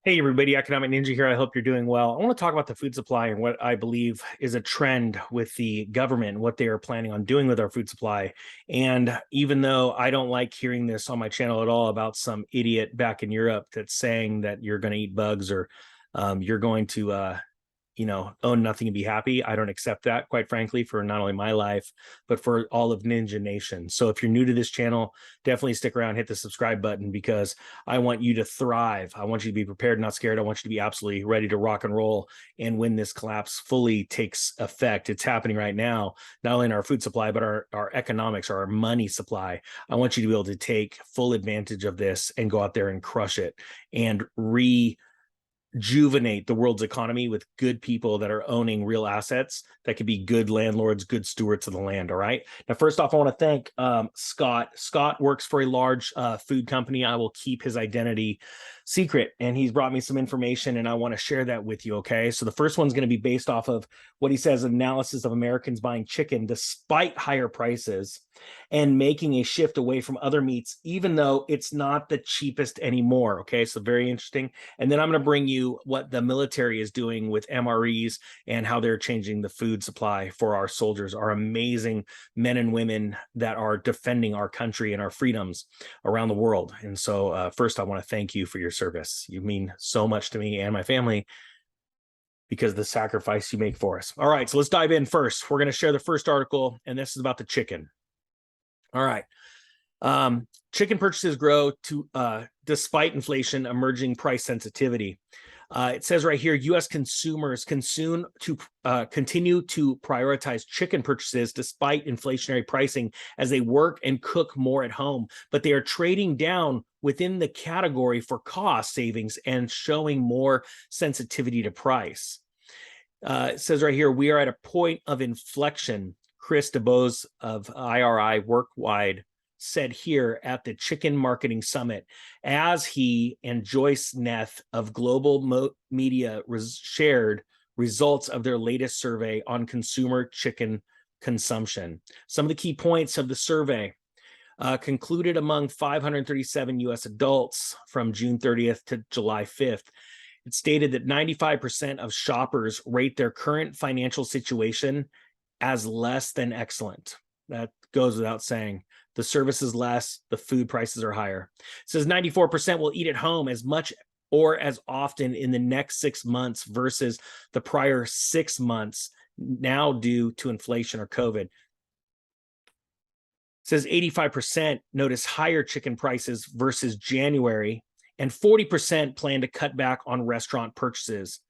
Hey everybody, Economic Ninja here. I hope you're doing well. I want to talk about the food supply and what I believe is a trend with the government, what they are planning on doing with our food supply. And even though I don't like hearing this on my channel at all about some idiot back in Europe that's saying that you're going to eat bugs or you're going to own nothing and be happy. I don't accept that, quite frankly, for not only my life, but for all of Ninja Nation. So if you're new to this channel, definitely stick around, hit the subscribe button, because I want you to thrive. I want you to be prepared, not scared. I want you to be absolutely ready to rock and roll. And when this collapse fully takes effect, it's happening right now, not only in our food supply, but our economics, our money supply. I want you to be able to take full advantage of this and go out there and crush it and rejuvenate the world's economy with good people that are owning real assets that could be good landlords, good stewards of the land. All right. Now, first off, I want to thank Scott. Scott works for a large food company. I will keep his identity secret, and he's brought me some information, and I want to share that with you. Okay. So the first one's going to be based off of what he says: analysis of Americans buying chicken despite higher prices and making a shift away from other meats, even though it's not the cheapest anymore. Okay. So very interesting. And then I'm going to bring you what the military is doing with MREs and how they're changing the food supply for our soldiers, our amazing men and women that are defending our country and our freedoms around the world. And so first, I want to thank you for your service. You mean so much to me and my family because of the sacrifice you make for us. All right, so let's dive in first. We're going to share the first article, and this is about the chicken. All right. Chicken purchases grow despite inflation, emerging price sensitivity. It says right here, U.S. consumers continue to prioritize chicken purchases despite inflationary pricing as they work and cook more at home, but they are trading down within the category for cost savings and showing more sensitivity to price. It says right here, we are at a point of inflection. Chris DeBose of IRI Worldwide said here at the Chicken Marketing Summit, as he and Joyce Neth of Global Media shared results of their latest survey on consumer chicken consumption. Some of the key points of the survey concluded among 537 U.S. adults from June 30th to July 5th. It stated that 95% of shoppers rate their current financial situation as less than excellent. That goes without saying. The service is less, the food prices are higher. It says 94% will eat at home as much or as often in the next 6 months versus the prior 6 months, now due to inflation or COVID. It says 85% notice higher chicken prices versus January, and 40% plan to cut back on restaurant purchases.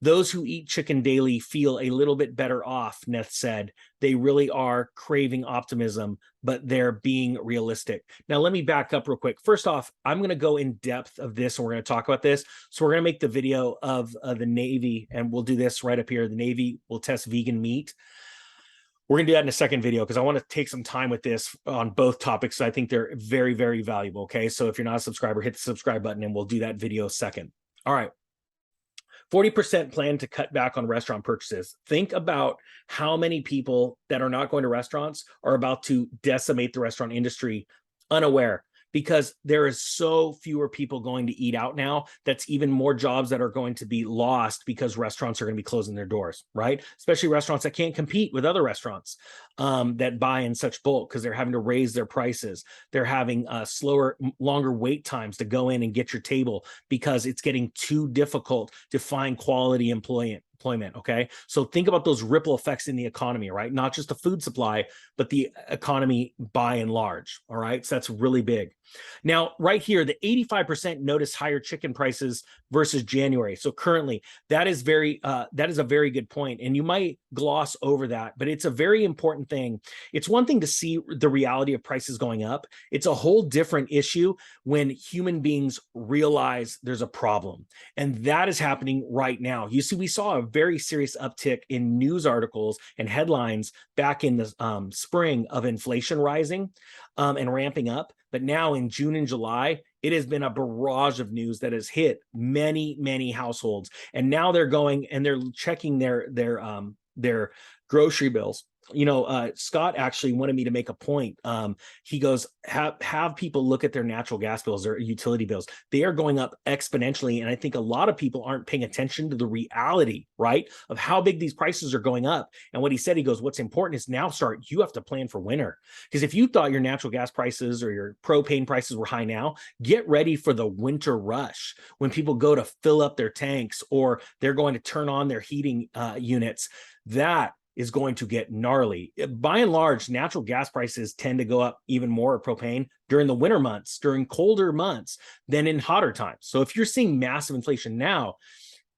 Those who eat chicken daily feel a little bit better off, Neth said. They really are craving optimism, but they're being realistic. Now, let me back up real quick. First off, I'm going to go in depth of this, and we're going to talk about this. So we're going to make the video of the Navy, and we'll do this right up here. The Navy will test vegan meat. We're going to do that in a second video because I want to take some time with this on both topics. I think they're very, very valuable. Okay, so if you're not a subscriber, hit the subscribe button, and we'll do that video second. All right. 40% plan to cut back on restaurant purchases. Think about how many people that are not going to restaurants are about to decimate the restaurant industry unaware, because there is so fewer people going to eat out now. That's even more jobs that are going to be lost because restaurants are going to be closing their doors, right? Especially restaurants that can't compete with other restaurants that buy in such bulk because they're having to raise their prices. They're having slower, longer wait times to go in and get your table because it's getting too difficult to find quality employment. Okay, so think about those ripple effects in the economy, right? Not just the food supply, but the economy by and large. All right, so that's really big. Now, right here, the 85% notice higher chicken prices versus January. So currently, that is a very good point, and you might gloss over that, but it's a very important thing. It's one thing to see the reality of prices going up. It's a whole different issue when human beings realize there's a problem, and that is happening right now. You see, we saw a very serious uptick in news articles and headlines back in the spring of inflation rising and ramping up. But now in June and July, it has been a barrage of news that has hit many, many households. And now they're going and they're checking their grocery bills Scott actually wanted me to make a point. He goes, have people look at their natural gas bills or utility bills. They are going up exponentially. And I think a lot of people aren't paying attention to the reality, right, of how big these prices are going up. And what he said, he goes, what's important is now you have to plan for winter. Because if you thought your natural gas prices or your propane prices were high now, get ready for the winter rush when people go to fill up their tanks or they're going to turn on their heating units. That is going to get gnarly. By and large, natural gas prices tend to go up even more, propane, during the winter months, during colder months than in hotter times. So if you're seeing massive inflation now,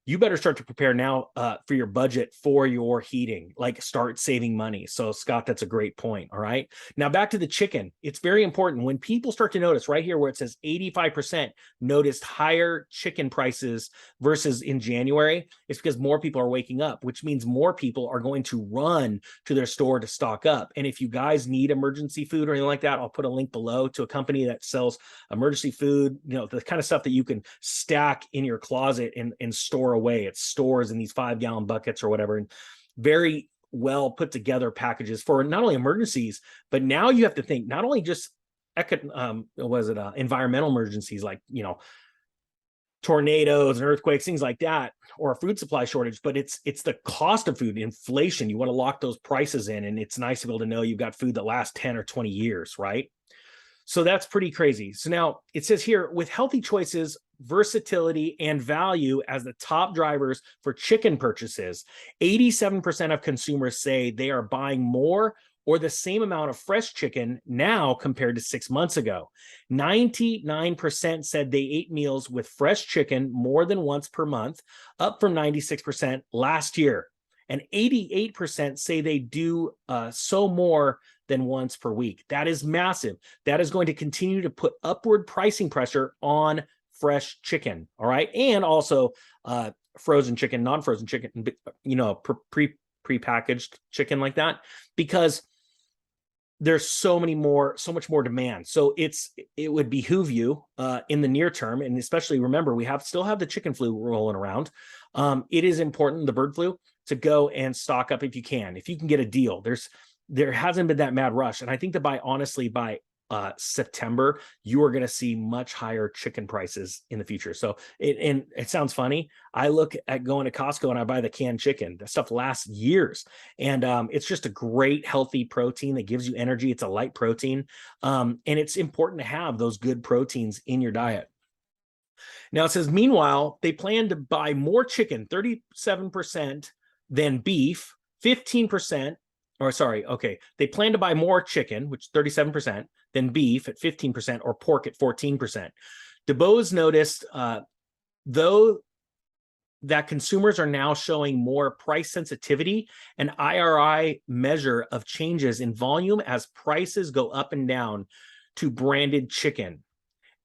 you better start to prepare now for your budget for your heating, like start saving money. So Scott, that's a great point. All right. Now back to the chicken. It's very important when people start to notice right here where it says 85% noticed higher chicken prices versus in January. It's because more people are waking up, which means more people are going to run to their store to stock up. And if you guys need emergency food or anything like that, I'll put a link below to a company that sells emergency food, the kind of stuff that you can stack in your closet and store away. It stores in these 5-gallon buckets or whatever, and very well put together packages for not only emergencies, but now you have to think not only just environmental emergencies like tornadoes and earthquakes, things like that, or a food supply shortage, but it's the cost of food, inflation. You want to lock those prices in, and it's nice to be able to know you've got food that lasts 10 or 20 years, right? So that's pretty crazy. So now it says here, with healthy choices, versatility, and value as the top drivers for chicken purchases, 87% of consumers say they are buying more or the same amount of fresh chicken now compared to 6 months ago. 99% said they ate meals with fresh chicken more than once per month, up from 96% last year. And 88% say they do so more than once per week. That is massive. That is going to continue to put upward pricing pressure on fresh chicken. All right. And also frozen chicken, non-frozen chicken, prepackaged chicken like that, because there's so much more demand. So it would behoove you in the near term, and especially remember, we still have the chicken flu rolling around. It is important, the bird flu, to go and stock up if you can get a deal. There hasn't been that mad rush. And I think that by September, you are going to see much higher chicken prices in the future. So it sounds funny. I look at going to Costco and I buy the canned chicken. That stuff lasts years. And it's just a great, healthy protein that gives you energy. It's a light protein. And it's important to have those good proteins in your diet. Now it says, meanwhile, they plan to buy more chicken, 37% than beef, 15%. They plan to buy more chicken, which 37%, than beef at 15%, or pork at 14%. DuBose noticed, though, that consumers are now showing more price sensitivity, an IRI measure of changes in volume as prices go up and down to branded chicken.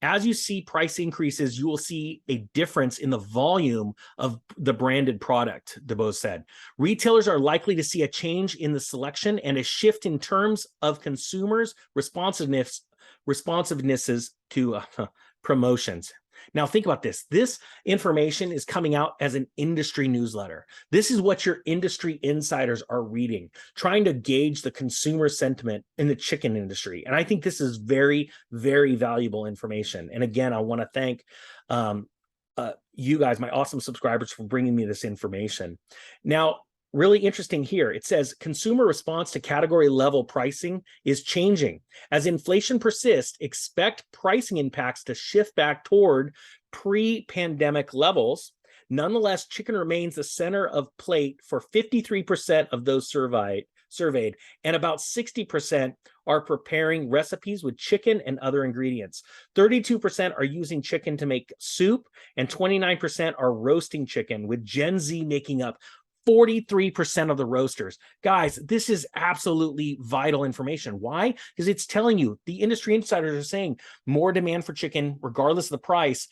As you see price increases, you will see a difference in the volume of the branded product, DuBose said. Retailers are likely to see a change in the selection and a shift in terms of consumers' responsivenesses to promotions. Now think about this. This information is coming out as an industry newsletter. This is what your industry insiders are reading, trying to gauge the consumer sentiment in the chicken industry. And I think this is very, very valuable information. And again, I want to thank you guys, my awesome subscribers, for bringing me this information. Now, really interesting here. It says consumer response to category level pricing is changing. As inflation persists, expect pricing impacts to shift back toward pre-pandemic levels. Nonetheless, chicken remains the center of plate for 53% of those surveyed, and about 60% are preparing recipes with chicken and other ingredients. 32% are using chicken to make soup, and 29% are roasting chicken, with Gen Z making up 43% of the roasters. Guys, this is absolutely vital information. Why? Because it's telling you, the industry insiders are saying more demand for chicken, regardless of the price.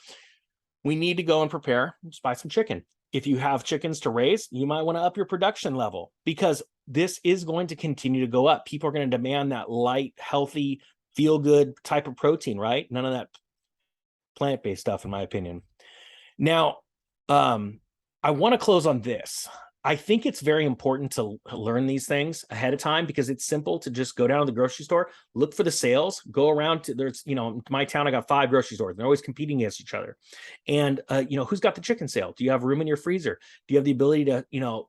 We need to go and prepare, just buy some chicken. If you have chickens to raise, you might want to up your production level, because this is going to continue to go up. People are going to demand that light, healthy, feel-good type of protein, right? None of that plant-based stuff, in my opinion. Now, I want to close on this. I think it's very important to learn these things ahead of time, because it's simple to just go down to the grocery store, look for the sales, go around to, there's, in my town, I got 5 grocery stores. They're always competing against each other. And, who's got the chicken sale? Do you have room in your freezer? Do you have the ability to,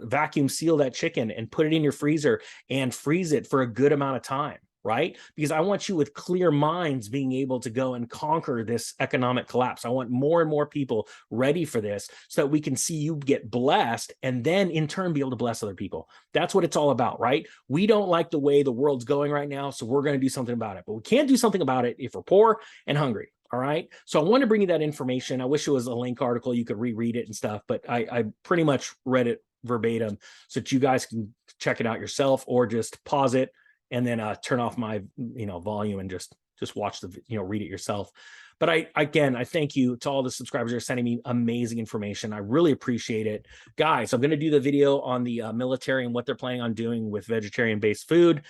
vacuum seal that chicken and put it in your freezer and freeze it for a good amount of time? Right? Because I want you with clear minds being able to go and conquer this economic collapse. I want more and more people ready for this so that we can see you get blessed and then in turn be able to bless other people. That's what it's all about, right? We don't like the way the world's going right now, so we're going to do something about it. But we can't do something about it if we're poor and hungry. All right. So I wanted to bring you that information. I wish it was a link article. You could reread it and stuff, but I pretty much read it verbatim so that you guys can check it out yourself, or just pause it and then turn off my volume and just watch the read it yourself. But I thank you to all the subscribers that are sending me amazing information. I really appreciate it, guys. I'm going to do the video on the military and what they're planning on doing with vegetarian based food,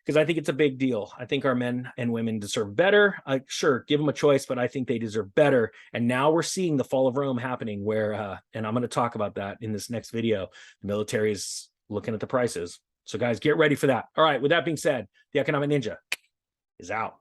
because I think it's a big deal. I think our men and women deserve better. Sure, give them a choice, but I think they deserve better. And now we're seeing the fall of Rome happening, where and I'm going to talk about that in this next video. The military is looking at the prices. So guys, get ready for that. All right, with that being said, the Economic Ninja is out.